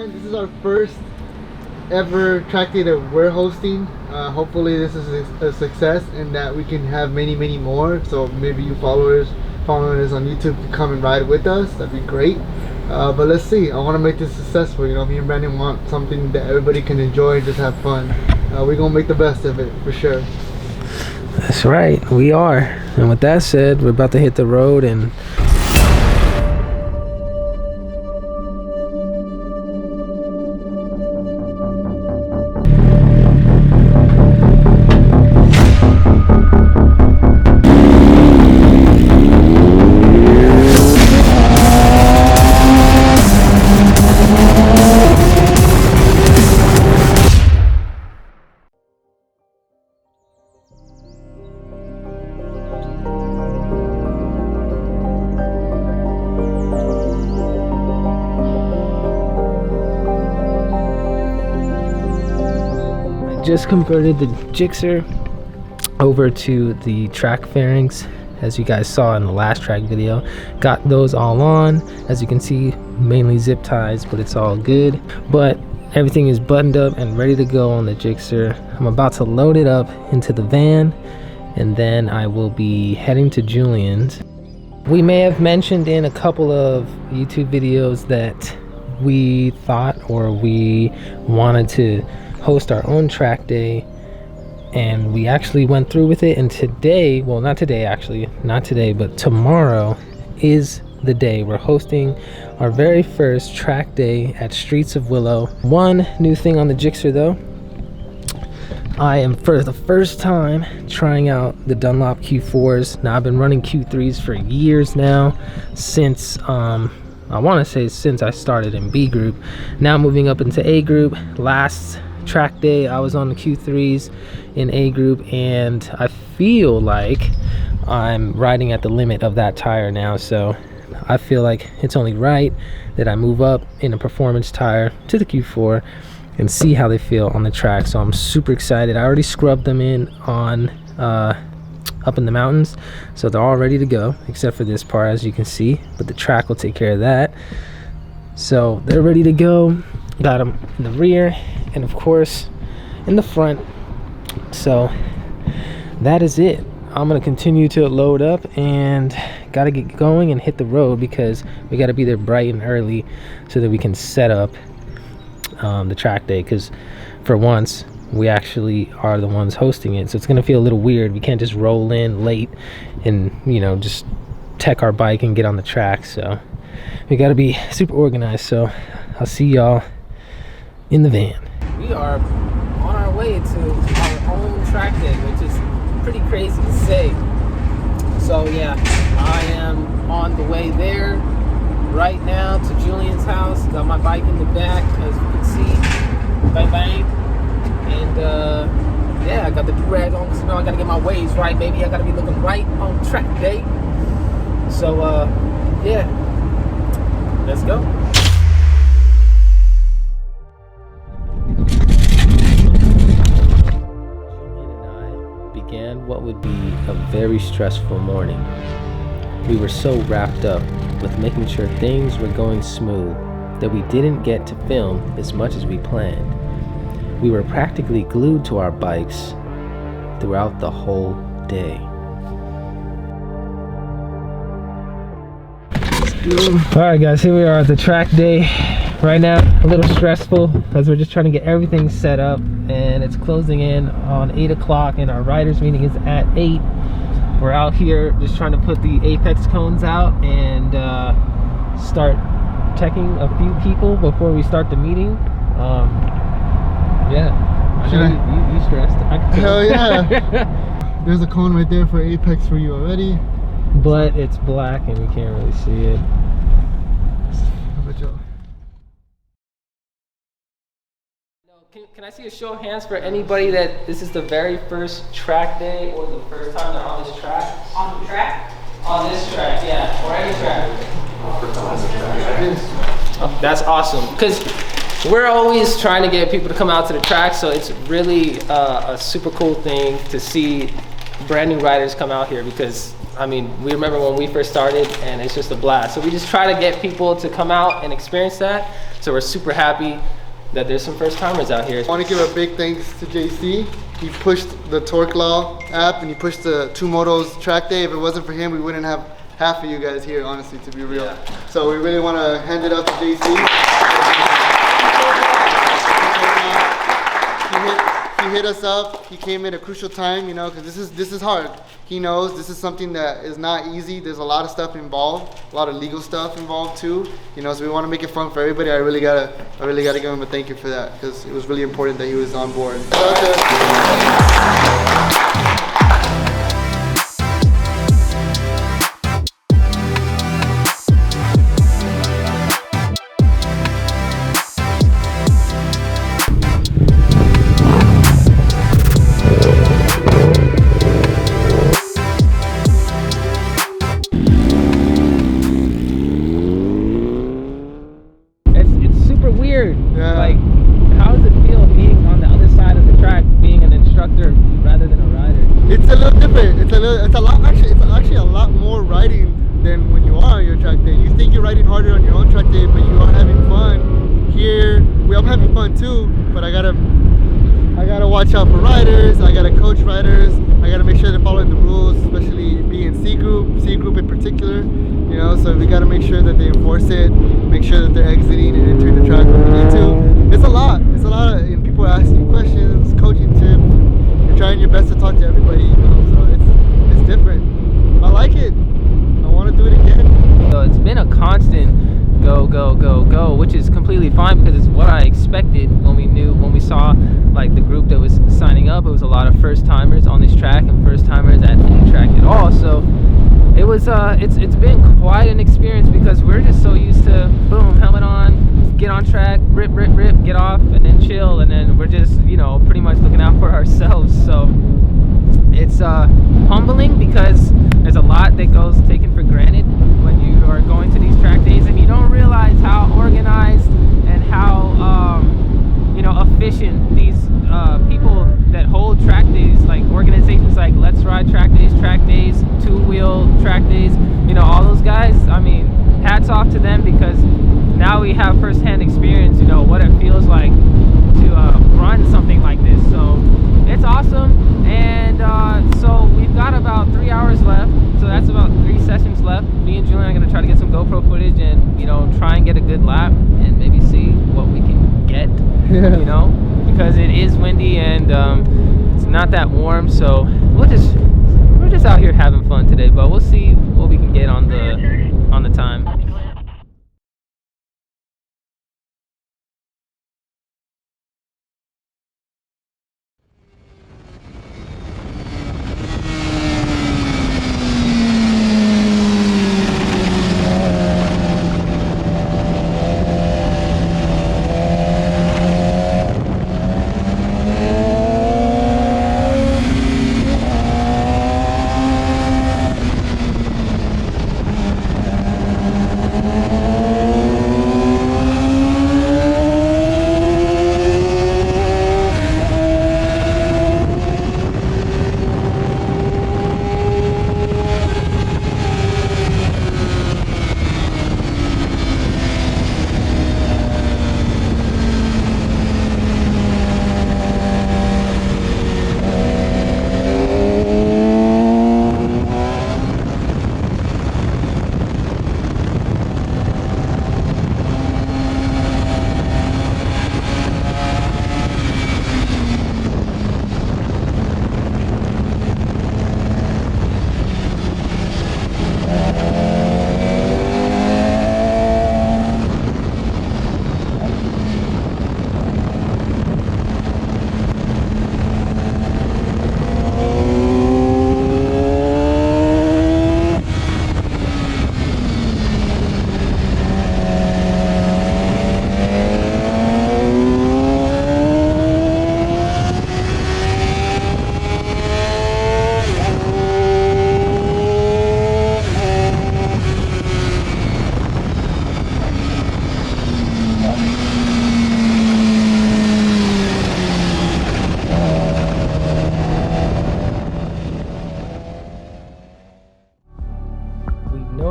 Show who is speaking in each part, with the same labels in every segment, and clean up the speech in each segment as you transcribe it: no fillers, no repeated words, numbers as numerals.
Speaker 1: man, this is our first ever track day that we're hosting. Hopefully this is a success and that we can have many more. So maybe you following us on YouTube can come and ride with us. That'd be great. But let's see. I want to make this successful. You know, me and Brandon want something that everybody can enjoy and just have fun. We're gonna make the best of it for sure.
Speaker 2: That's right, we are. And with that said, we're about to hit the road and just converted the Gixxer over to the track fairings, as you guys saw in the last track video. Got those all on, as you can see, mainly zip ties, but it's all good. But everything is buttoned up and ready to go on the Gixxer. I'm about to load it up into the van, and then I will be heading to Julian's. We may have mentioned in a couple of YouTube videos that we thought, or we wanted to host our own track day, and we actually went through with it. And today, well, not today actually, not today, but tomorrow is the day we're hosting our very first track day at Streets of Willow. One new thing on the Gixxer though, I am for the first time trying out the Dunlop Q4s. Now I've been running Q3s for years now, since I want to say since I started in B group. Now moving up into A group. Last track day I was on the Q3s in A group, and I feel like I'm riding at the limit of that tire now. So I feel like it's only right that I move up in a performance tire to the Q4 and see how they feel on the track. So I'm super excited. I already scrubbed them in on up in the mountains, so they're all ready to go except for this part, as you can see, but the track will take care of that. So they're ready to go. Got them in the rear and of course in the front. So that is it. I'm gonna continue to load up and gotta get going and hit the road, because we gotta be there bright and early so that we can set up the track day, because for once we actually are the ones hosting it, so it's gonna feel a little weird. We can't just roll in late and, you know, just tech our bike and get on the track. So we gotta be super organized. So I'll see y'all in the van. We are on our way to our own track day, which is pretty crazy to say. So yeah, I am on the way there right now to Julian's house. Got my bike in the back, as you can see. Bang bang. And yeah, I got the do-rag on, because you know I gotta get my waves right, baby. I gotta be looking right on track day. So yeah, let's go. Began what would be a very stressful morning. We were so wrapped up with making sure things were going smooth that we didn't get to film as much as we planned. We were practically glued to our bikes throughout the whole day. Alright guys, here we are at the track day. Right now, a little stressful as we're just trying to get everything set up, and it's closing in on 8 o'clock and our riders meeting is at 8. We're out here just trying to put the apex cones out and start checking a few people before we start the meeting. Yeah, you stressed.
Speaker 1: Hell yeah. There's a cone right there for apex for you already,
Speaker 2: but it's black and we can't really see it. Can I see a show of hands for anybody that this is the very first track day, or the first time they're on this track?
Speaker 3: On the track?
Speaker 2: On this track, yeah, or any track. Oh, that's awesome, because we're always trying to get people to come out to the track, so it's really a super cool thing to see brand new riders come out here, because I mean, we remember when we first started and it's just a blast. So we just try to get people to come out and experience that. So we're super happy that there's some first timers out here.
Speaker 1: I want to give a big thanks to JC. He pushed the Torque Law app and he pushed the 2 Motos track day. If it wasn't for him, we wouldn't have half of you guys here, honestly, to be real. Yeah. So we really want to hand it up to JC. He hit us up. He came at a crucial time, you know, because this is hard. He knows this is something that is not easy. There's a lot of stuff involved, a lot of legal stuff involved too, you know. So we want to make it fun for everybody. I really gotta give him a thank you for that, because it was really important that he was on board.
Speaker 2: Yeah. Like, how does it feel being on the other side of the track, being an instructor rather than a rider?
Speaker 1: It's a little different. It's actually a lot more riding than when you are on your track day. You think you're riding harder on your own track day, but you are having fun. Here, I'm having fun too, but I gotta watch out for riders. I gotta coach riders. I gotta make sure they're following the rules, especially being C group in particular. You know, so we gotta make sure that they enforce it, make sure that they're exiting and entering the track when they need to. It's a lot of, you know, people are asking questions, coaching tips. You're trying your best to talk to everybody, you know, so it's different. I like it. I want to do it again.
Speaker 2: So it's been a constant go, which is completely fine, because it's what I expected when we saw like the group that was signing up. It was a lot of first timers on this track and first timers at any track at all. So it was it's been quite an experience, because we're just so used to boom, helmet on, get on track, rip, get off, and then chill, and then we're just, you know, pretty much looking out for ourselves. So it's humbling, because there's a lot that goes taken for granted when you are going to these track days, and you don't realize how organized and how you know, efficient these people that hold track days, like organizations like Let's Ride track days, Two Wheel track days, you know, all those guys. I mean, hats off to them, because now we have firsthand experience, you know, what it feels like to run something like this. So it's awesome. And so we've got about 3 hours left, so that's about 3 sessions left. Me and Julian are going to try to get some GoPro footage and, you know, try and get a good lap and maybe see what we can get. Yeah. You know, because it is windy and it's not that warm, so we're just out here having fun today, but we'll see what we can get on the time.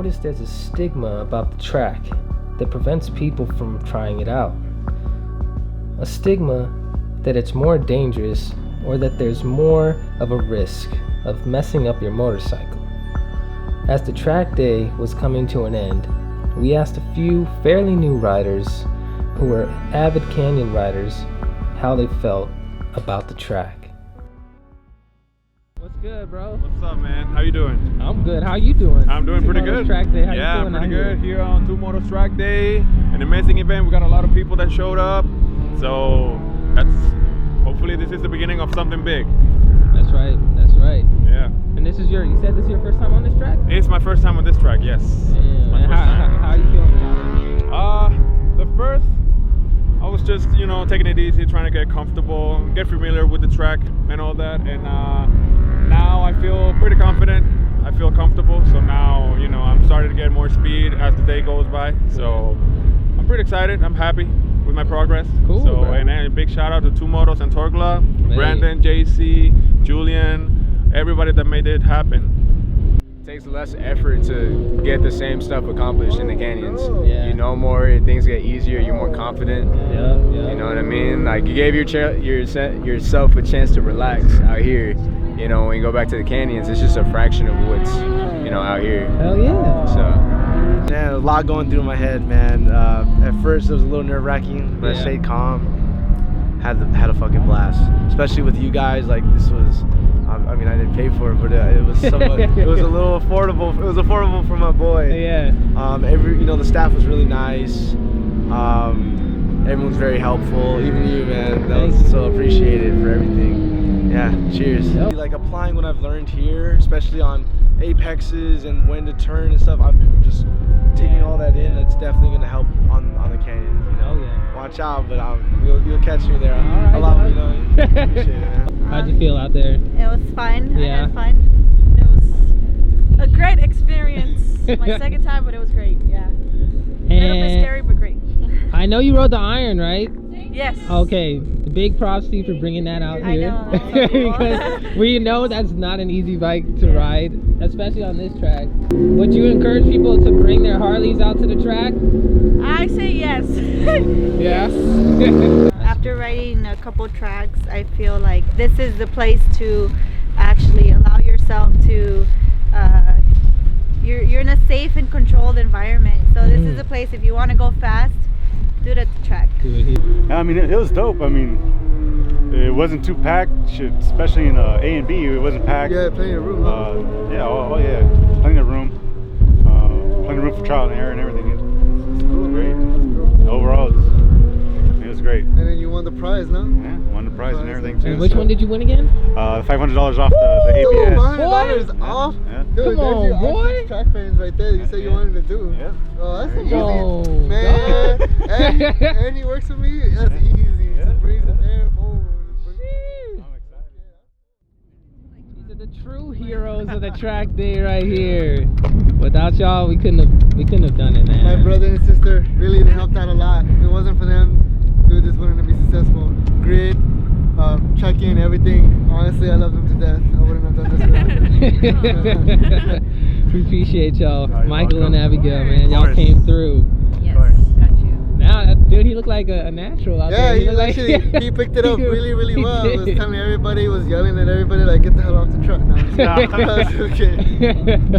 Speaker 2: noticed there's a stigma about the track that prevents people from trying it out. A stigma that it's more dangerous or that there's more of a risk of messing up your motorcycle. As the track day was coming to an end, we asked a few fairly new riders who were avid canyon riders how they felt about the track. What's good, bro?
Speaker 3: What's up, man? How you doing?
Speaker 2: I'm good. How you doing?
Speaker 3: I'm doing pretty good.
Speaker 2: Track day. How
Speaker 3: yeah,
Speaker 2: you feeling
Speaker 3: pretty
Speaker 2: out
Speaker 3: good. Here on Two Motos Track Day, an amazing event. We got a lot of people that showed up, so hopefully this is the beginning of something big.
Speaker 2: That's right. That's right.
Speaker 3: Yeah.
Speaker 2: And you said this is your first time on this track?
Speaker 3: It's my first time on this track. Yes.
Speaker 2: Yeah. And how are you feeling about it?
Speaker 3: The first, I was just taking it easy, trying to get comfortable, get familiar with the track and all that, and now I feel pretty confident. I feel comfortable, so now I'm starting to get more speed as the day goes by. So I'm pretty excited. I'm happy with my progress.
Speaker 2: Cool.
Speaker 3: So
Speaker 2: bro.
Speaker 3: and a big shout out to Two Motos and Torgla, Brandon, JC, Julian, everybody that made it happen.
Speaker 4: It takes less effort to get the same stuff accomplished in the canyons.
Speaker 2: Yeah.
Speaker 4: You know more, things get easier, you're more confident.
Speaker 2: Yeah.
Speaker 4: You know what I mean? Like you gave yourself a chance to relax out here. When you go back to the canyons, it's just a fraction of what's out here.
Speaker 2: Hell yeah.
Speaker 4: So.
Speaker 5: Man, a lot going through my head, man. At first it was a little nerve-wracking, but I stayed calm. Had a fucking blast, especially with you guys. Like this was, I mean, I didn't pay for it, but it was somewhat, it was a little affordable. It was affordable for my boy.
Speaker 2: Yeah.
Speaker 5: The staff was really nice. Everyone's very helpful, even you, man. That was so appreciated for everything. Yeah, cheers.
Speaker 2: Yep.
Speaker 5: Like applying what I've learned here, especially on apexes and when to turn and stuff. I'm just taking all that in. It's definitely gonna help on the canyons.
Speaker 2: Oh yeah.
Speaker 5: Watch out, but you'll catch me there.
Speaker 2: All right,
Speaker 5: a lot, appreciate it, man.
Speaker 2: How'd you feel out there?
Speaker 6: It was fun.
Speaker 2: Yeah.
Speaker 6: I had fun. It was a great experience. My second time, but it was great. Yeah. A little bit scary, but great.
Speaker 2: I know you rode the Iron, right?
Speaker 6: Yes.
Speaker 2: Okay. Big props to you for bringing that out
Speaker 6: I
Speaker 2: here.
Speaker 6: know, that's so cool.
Speaker 2: Because we know that's not an easy bike to ride, especially on this track. Would you encourage people to bring their Harleys out to the track?
Speaker 6: I say yes.
Speaker 2: Yeah.
Speaker 6: After riding a couple tracks, I feel like this is the place to actually allow yourself to. You're in a safe and controlled environment. So this is a place if you want to go fast, do it at the track.
Speaker 7: I mean, it was dope. I mean, it wasn't too packed, especially in A and B. It wasn't packed.
Speaker 1: Yeah, plenty of room. Huh?
Speaker 7: Yeah, plenty of room. Plenty of room for trial and error and everything.
Speaker 1: It's cool.
Speaker 7: Great.
Speaker 1: It's cool.
Speaker 7: Overall, it was great.
Speaker 1: And then you won the prize, no?
Speaker 7: Yeah, won the prize and everything too.
Speaker 2: And which one did you win again?
Speaker 7: $500 off the ABS.
Speaker 1: $500 off?
Speaker 7: Yeah.
Speaker 1: Dude,
Speaker 2: Come
Speaker 1: there's
Speaker 2: on,
Speaker 1: your
Speaker 2: boy.
Speaker 1: R6 track fans right there. You said you wanted to do.
Speaker 7: Yeah.
Speaker 1: Oh, that's
Speaker 7: There
Speaker 1: easy.
Speaker 7: you
Speaker 2: go.
Speaker 1: Man, and he works with me. That's easy.
Speaker 7: Yeah.
Speaker 1: Just brings it there. Boom.
Speaker 7: I'm excited.
Speaker 2: These are the true heroes of the track day right here. Without y'all, we couldn't have done it, man.
Speaker 1: My brother and sister really helped out a lot. If it wasn't for them, dude, this wouldn't be successful. Grid, check-in, everything. Honestly, I love them to death. I wouldn't have done this without them.
Speaker 2: We appreciate y'all.
Speaker 7: You're
Speaker 2: Michael
Speaker 7: welcome.
Speaker 2: and Abigail, man. Y'all
Speaker 7: course.
Speaker 2: came through.
Speaker 6: Yes,
Speaker 7: course.
Speaker 6: got you.
Speaker 2: Now, dude, he looked like a natural out
Speaker 1: Yeah,
Speaker 2: there.
Speaker 1: he
Speaker 2: looked like-
Speaker 1: actually he picked it up really, really
Speaker 2: He
Speaker 1: well. He was
Speaker 2: did.
Speaker 1: telling everybody, was yelling at everybody, like, get the hell off the truck now. Okay.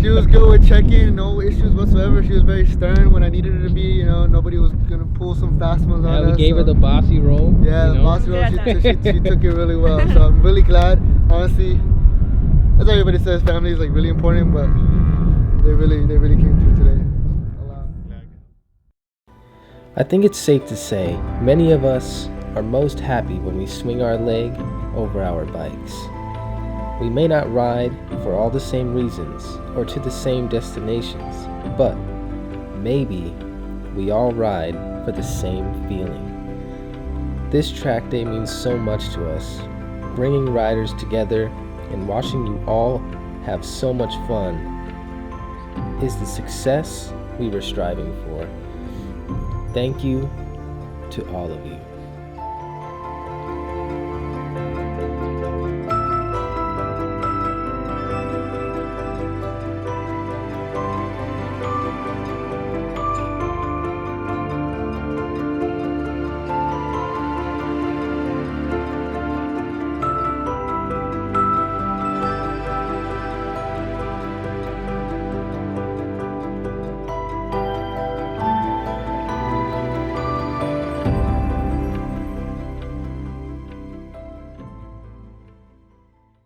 Speaker 1: She was good with checking, no issues whatsoever. She was very stern when I needed her to be. Nobody was gonna pull some fast ones on
Speaker 2: Yeah,
Speaker 1: us.
Speaker 2: we gave her the bossy role.
Speaker 1: Yeah,
Speaker 2: you
Speaker 1: the
Speaker 2: know?
Speaker 1: bossy role. She
Speaker 6: Yeah.
Speaker 1: took it really well. So I'm really glad. Honestly, as everybody says, family is like really important, but they really came through today. A lot.
Speaker 2: I think it's safe to say many of us are most happy when we swing our leg over our bikes. We may not ride for all the same reasons or to the same destinations, but maybe we all ride for the same feeling. This track day means so much to us, bringing riders together and watching you all have so much fun is the success we were striving for. Thank you to all of you.